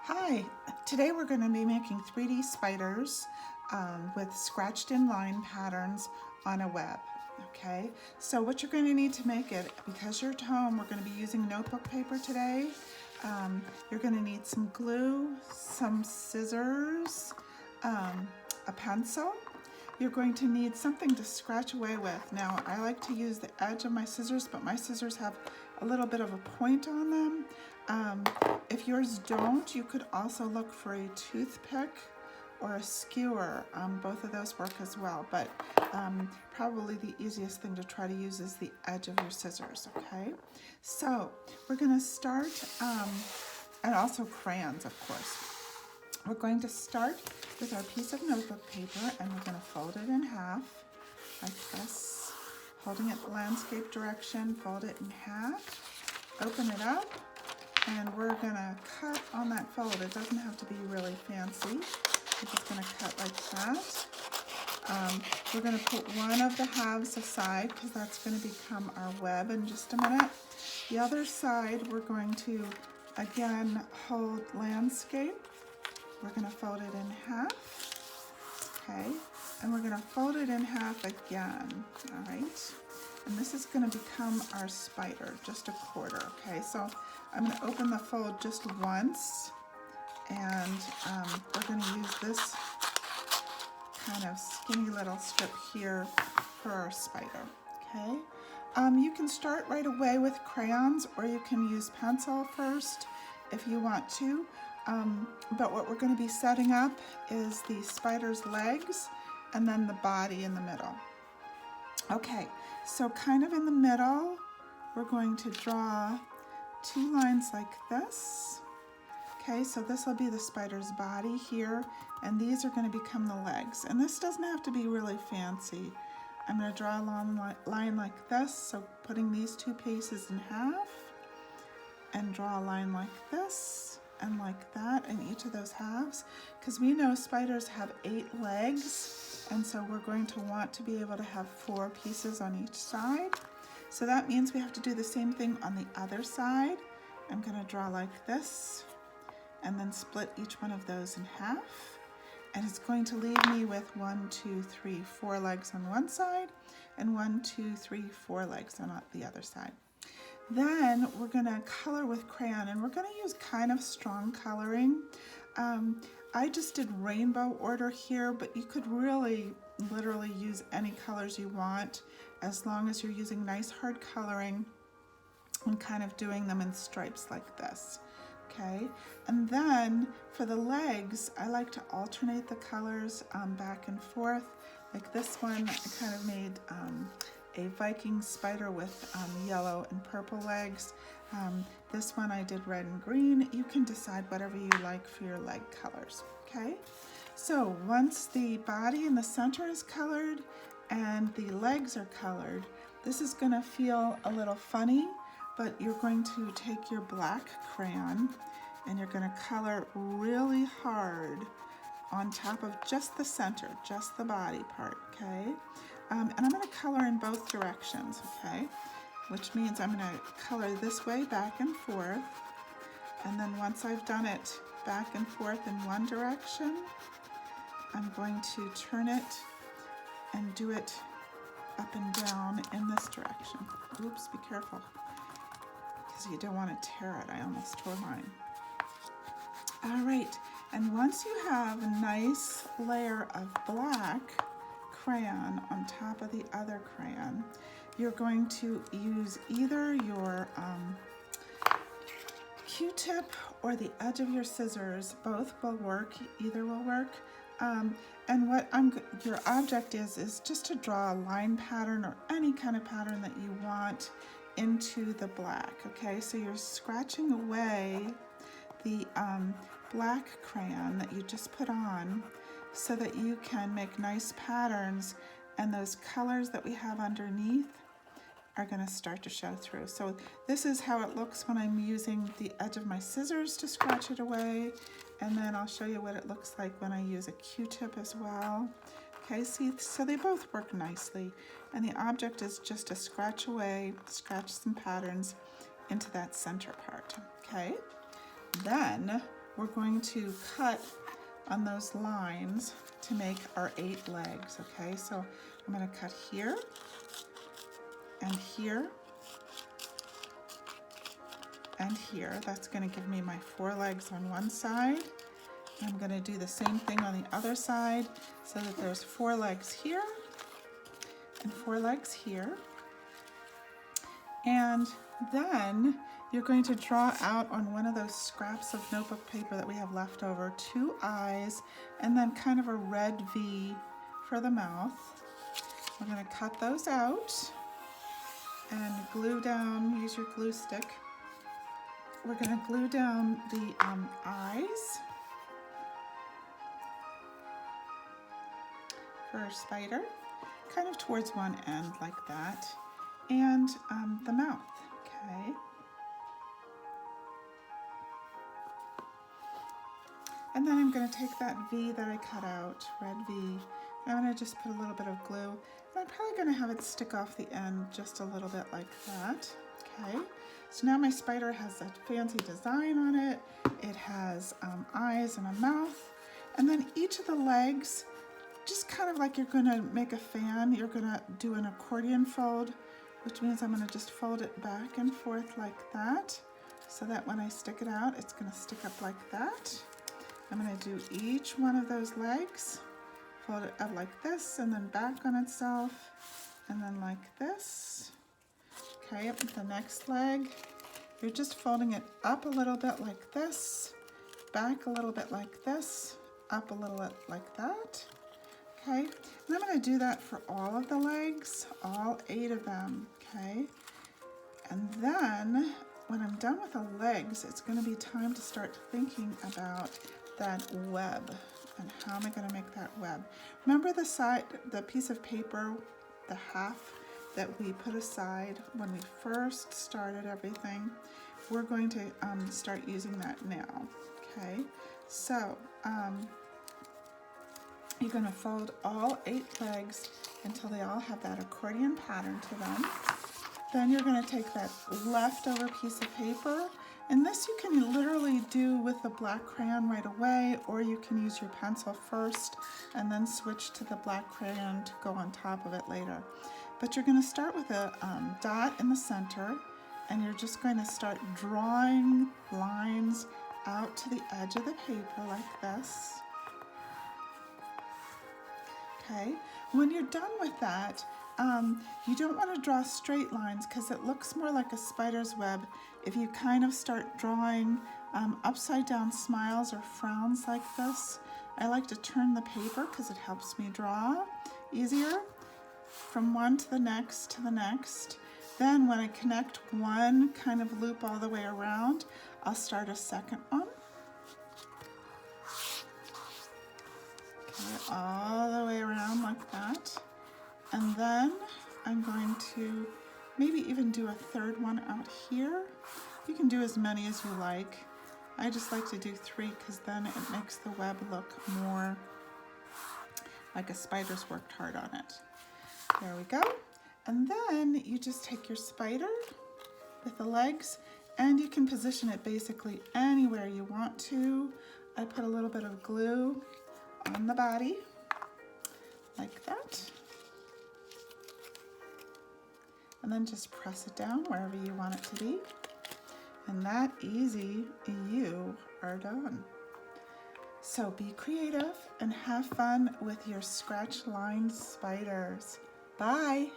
Hi, today we're going to be making 3D spiders with scratched in line patterns on a web. Okay, so what you're going to need to make it, because you're at home, we're going to be using notebook paper today. You're going to need some glue, some scissors, a pencil. You're going to need something to scratch away with. Now, I like to use the edge of my scissors, but my scissors have a little bit of a point on them. If yours don't, you could also look for a toothpick or a skewer. Both of those work as well, but probably the easiest thing to try to use is the edge of your scissors, okay? So we're gonna start, and also crayons, of course. We're going to start with our piece of notebook paper, and we're going to fold it in half like this, holding it the landscape direction. Fold it in half, open it up, and we're going to cut on that fold. It doesn't have to be really fancy. We're just going to cut like that. We're going to put one of the halves aside because that's going to become our web in just a minute. The other side, we're going to again hold landscape. We're going to fold it in half, okay, and we're going to fold it in half again, all right, and this is going to become our spider, just a quarter, okay, so I'm going to open the fold just once, and we're going to use this kind of skinny little strip here for our spider, okay. You can start right away with crayons, or you can use pencil first if you want to. But what we're going to be setting up is the spider's legs and then the body in the middle. Okay, so kind of in the middle, we're going to draw two lines like this. Okay, so this will be the spider's body here, and these are going to become the legs. And this doesn't have to be really fancy. I'm going to draw a long line like this, so putting these two pieces in half, and draw a line like this and like that in each of those halves, because we know spiders have 8 legs, and so we're going to want to be able to have 4 pieces on each side. So that means we have to do the same thing on the other side. I'm going to draw like this and then split each one of those in half, and it's going to leave me with 1, 2, 3, 4 legs on one side and 1, 2, 3, 4 legs on the other side. Then we're going to color with crayon, and we're going to use kind of strong coloring. I just did rainbow order here, but you could really literally use any colors you want as long as you're using nice hard coloring and kind of doing them in stripes like this. Okay, and then for the legs, I like to alternate the colors back and forth. Like this one, I kind of made a Viking spider with yellow and purple legs. This one I did red and green. You can decide whatever you like for your leg colors, okay? So once the body in the center is colored and the legs are colored, this is gonna feel a little funny, but you're going to take your black crayon and you're gonna color really hard on top of just the center, just the body part, okay? And I'm going to color in both directions, okay? Which means I'm going to color this way back and forth. And then once I've done it back and forth in one direction, I'm going to turn it and do it up and down in this direction. Oops, be careful, because you don't want to tear it. I almost tore mine. All right, and once you have a nice layer of black crayon on top of the other crayon, you're going to use either your Q-tip or the edge of your scissors. Both will work, either will work. And what your object is just to draw a line pattern or any kind of pattern that you want into the black, okay? So you're scratching away the black crayon that you just put on so that you can make nice patterns, and those colors that we have underneath are going to start to show through. So this is how it looks when I'm using the edge of my scissors to scratch it away, and then I'll show you what it looks like when I use a Q-tip as well. Okay, see, so they both work nicely, and the object is just to scratch away, scratch some patterns into that center part, okay? Then we're going to cut on those lines to make our 8 legs, okay? So I'm going to cut here and here and here. That's going to give me my 4 legs on one side. I'm going to do the same thing on the other side so that there's 4 legs here and 4 legs here. And then you're going to draw out on one of those scraps of notebook paper that we have left over 2 eyes and then kind of a red V for the mouth. We're going to cut those out and glue down, use your glue stick. We're going to glue down the eyes for our spider, kind of towards one end like that, and the mouth, okay? And then I'm going to take that V that I cut out, red V, and I'm going to just put a little bit of glue. And I'm probably going to have it stick off the end just a little bit like that, okay? So now my spider has a fancy design on it. It has eyes and a mouth. And then each of the legs, just kind of like you're going to make a fan, you're going to do an accordion fold, which means I'm going to just fold it back and forth like that, so that when I stick it out, it's going to stick up like that. I'm going to do each one of those legs, fold it up like this, and then back on itself, and then like this. Okay, up to the next leg. You're just folding it up a little bit like this, back a little bit like this, up a little bit like that. Okay, and I'm going to do that for all of the legs, all 8 of them, okay? And then when I'm done with the legs, it's going to be time to start thinking about that web and how am I going to make that web. Remember the side, the piece of paper, the half that we put aside when we first started everything? We're going to start using that now, okay? So you're going to fold all 8 legs until they all have that accordion pattern to them. Then you're going to take that leftover piece of paper, and this you can literally do with the black crayon right away, or you can use your pencil first and then switch to the black crayon to go on top of it later. But you're going to start with a dot in the center, and you're just going to start drawing lines out to the edge of the paper like this. Okay, when you're done with that, you don't want to draw straight lines because it looks more like a spider's web if you kind of start drawing upside down smiles or frowns like this. I like to turn the paper because it helps me draw easier from one to the next to the next. Then when I connect one kind of loop all the way around, I'll start a second one. Okay, all the way around like that. And then I'm going to maybe even do a third one out here. You can do as many as you like. I just like to do 3 because then it makes the web look more like a spider's worked hard on it. There we go. And then you just take your spider with the legs and you can position it basically anywhere you want to. I put a little bit of glue on the body like that. And then just press it down wherever you want it to be. And that easy, you are done. So be creative and have fun with your scratch lined spiders. Bye.